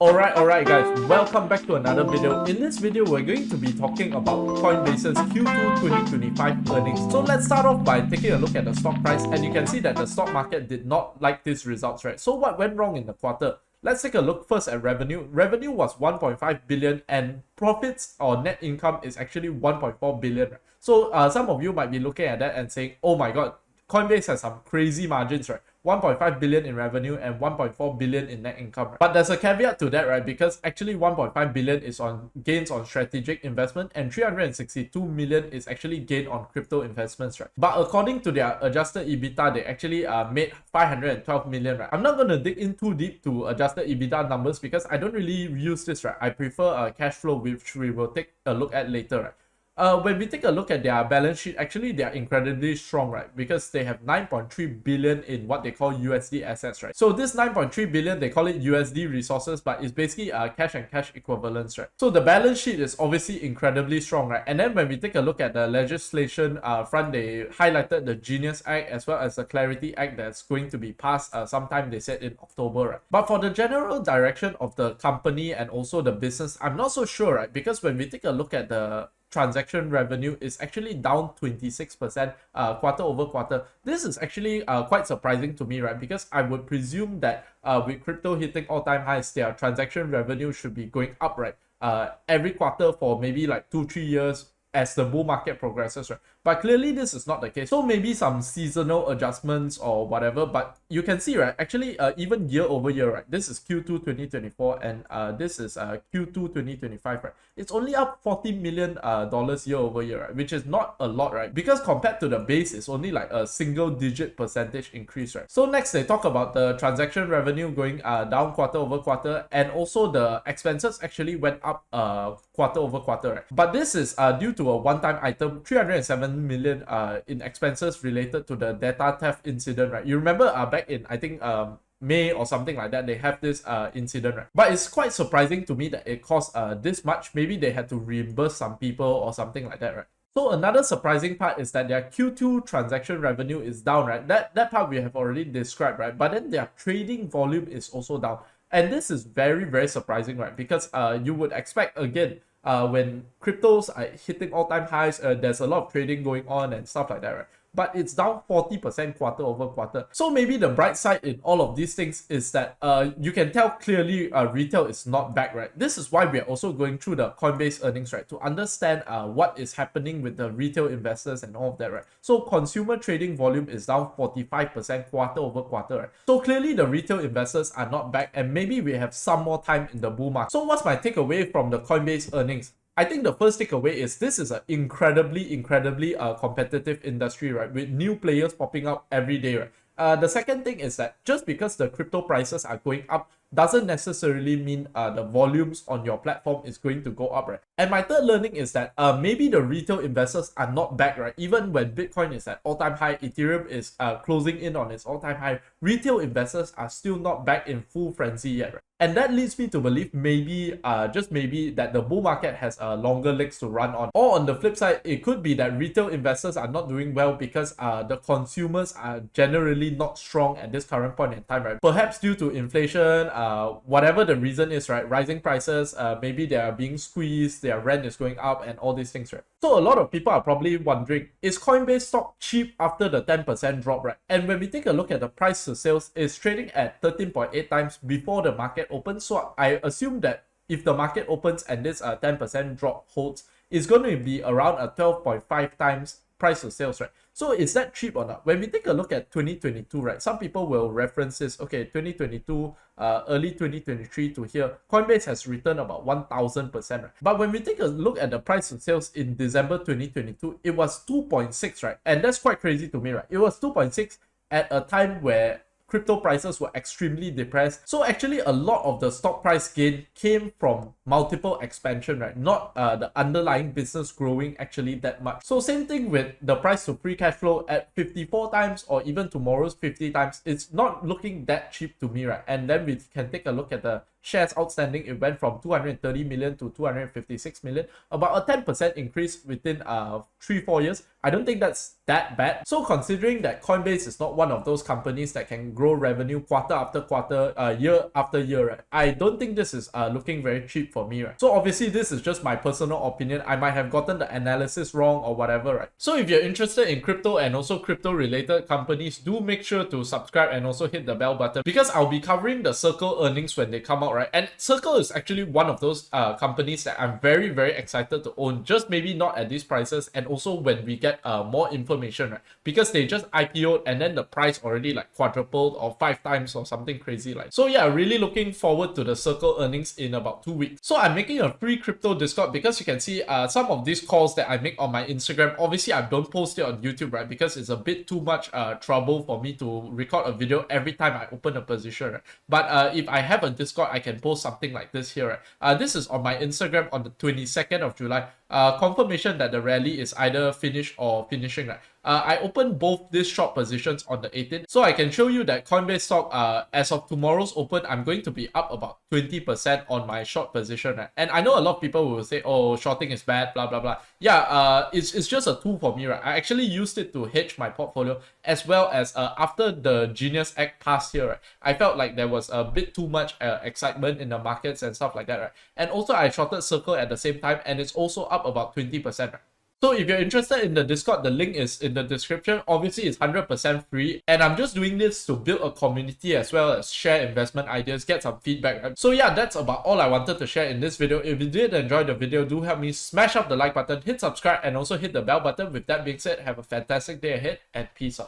Alright guys, welcome back to another video. In this video, we're going to be talking about Coinbase's Q2 2025 earnings. So let's start off by taking a look at the stock price, and you can see that the stock market did not like these results, right? So what went wrong in the quarter? Let's take a look first at revenue. Revenue was 1.5 billion and profits or net income is actually 1.4 billion. So some of you might be looking at that and saying, oh my god, Coinbase has some crazy margins, right? 1.5 billion in revenue and 1.4 billion in net income. But there's a caveat to that, right? Because actually 1.5 billion is on gains on strategic investment and 362 million is actually gain on crypto investments, right? But according to their adjusted EBITDA, they actually made 512 million, right? I'm not going to dig in too deep to adjusted EBITDA numbers because I don't really use this, right? I prefer cash flow, which we will take a look at later, right? When we take a look at their balance sheet, actually they are incredibly strong, right? Because they have 9.3 billion in what they call USD assets, right? So this 9.3 billion, they call it USD resources, but it's basically cash and cash equivalents, right? So the balance sheet is obviously incredibly strong, right? And then when we take a look at the legislation front, they highlighted the Genius Act as well as the Clarity Act that's going to be passed sometime, they said, in October, right? But for the general direction of the company and also the business, I'm not so sure, right? Because when we take a look at the transaction revenue is actually down 26% quarter over quarter. This is actually quite surprising to me, right? Because I would presume that with crypto hitting all-time highs, their transaction revenue should be going up, right? Every quarter for maybe like 2-3 years as the bull market progresses, right? But clearly this is not the case. So maybe some seasonal adjustments or whatever, but you can see, right, actually even year over year, right, this is Q2 2024 and this is Q2 2025, right? It's only up $40 million year over year, right? Which is not a lot, right? Because compared to the base, it's only like a single digit percentage increase, right? So next they talk about the transaction revenue going down quarter over quarter, and also the expenses actually went up quarter over quarter, right? But this is due to a one-time item, 307 million in expenses related to the data theft incident, right? You remember back in, I think, May or something like that, they have this incident, right? But it's quite surprising to me that it cost this much. Maybe they had to reimburse some people or something like that, right? So another surprising part is that their Q2 transaction revenue is down, right? That part we have already described, right? But then their trading volume is also down. And this is very, very surprising, right? Because you would expect, again, when cryptos are hitting all-time highs, there's a lot of trading going on and stuff like that, right? But it's down 40% quarter over quarter. So maybe the bright side in all of these things is that you can tell clearly retail is not back, right? This is why we are also going through the Coinbase earnings, right? To understand what is happening with the retail investors and all of that, right? So consumer trading volume is down 45% quarter over quarter, right? So clearly the retail investors are not back, and maybe we have some more time in the bull market. So what's my takeaway from the Coinbase earnings? I think the first takeaway is this is an incredibly competitive industry, right? With new players popping up every day, right? The second thing is that just because the crypto prices are going up doesn't necessarily mean the volumes on your platform is going to go up, right? And my third learning is that maybe the retail investors are not back, right? Even when Bitcoin is at all-time high, Ethereum is closing in on its all-time high, retail investors are still not back in full frenzy yet, right? And that leads me to believe maybe, just maybe, that the bull market has longer legs to run on. Or on the flip side, it could be that retail investors are not doing well because the consumers are generally not strong at this current point in time, right? Perhaps due to inflation, whatever the reason is, right? Rising prices, maybe they are being squeezed, their rent is going up and all these things, right? So a lot of people are probably wondering, is Coinbase stock cheap after the 10% drop, right? And when we take a look at the price to sales, it's trading at 13.8 times before the market opens. So I assume that if the market opens and this 10% drop holds, it's going to be around a 12.5 times price to sales, right? So is that cheap or not? When we take a look at 2022, right, some people will reference this, okay, 2022, early 2023 to here, Coinbase has returned about 1000%, right? But when we take a look at the price to sales in December 2022, it was 2.6, right? And that's quite crazy to me, right? It was 2.6 at a time where crypto prices were extremely depressed. So actually a lot of the stock price gain came from multiple expansion, right? Not the underlying business growing actually that much. So same thing with the price to free cash flow at 54 times or even tomorrow's 50 times. It's not looking that cheap to me, right? And then we can take a look at the shares outstanding, it went from 230 million to 256 million, about a 10% increase within 3-4 years. I don't think that's that bad. So considering that Coinbase is not one of those companies that can grow revenue quarter after quarter, year after year, right, I don't think this is looking very cheap for me, right? So obviously this is just my personal opinion. I might have gotten the analysis wrong or whatever, right? So if you're interested in crypto and also crypto related companies, do make sure to subscribe and also hit the bell button, because I'll be covering the Circle earnings when they come out, right? And Circle is actually one of those companies that I'm very, very excited to own, just maybe not at these prices, and also when we get more information, right? Because they just IPO'd and then the price already like quadrupled or 5 times or something crazy like. So yeah, really looking forward to the Circle earnings in about 2 weeks. So I'm making a free crypto Discord because you can see some of these calls that I make on my Instagram. Obviously I don't post it on YouTube, right? Because it's a bit too much trouble for me to record a video every time I open a position, right? But if I have a Discord, I can post something like this here, right? This is on my Instagram on the 22nd of July. Confirmation that the rally is either finished or finishing, right? I opened both these short positions on the 18th, so I can show you that Coinbase stock, as of tomorrow's open, I'm going to be up about 20% on my short position, right? And I know a lot of people will say, oh, shorting is bad, blah blah blah. Yeah, it's just a tool for me, right? I actually used it to hedge my portfolio, as well as after the Genius Act passed here, right? I felt like there was a bit too much excitement in the markets and stuff like that, right? And also I shorted Circle at the same time, and it's also up about 20%, right? So if you're interested in the Discord, the link is in the description. Obviously, it's 100% free. And I'm just doing this to build a community as well as share investment ideas, get some feedback. Right? So yeah, that's about all I wanted to share in this video. If you did enjoy the video, do help me smash up the like button, hit subscribe, and also hit the bell button. With that being said, have a fantastic day ahead and peace out.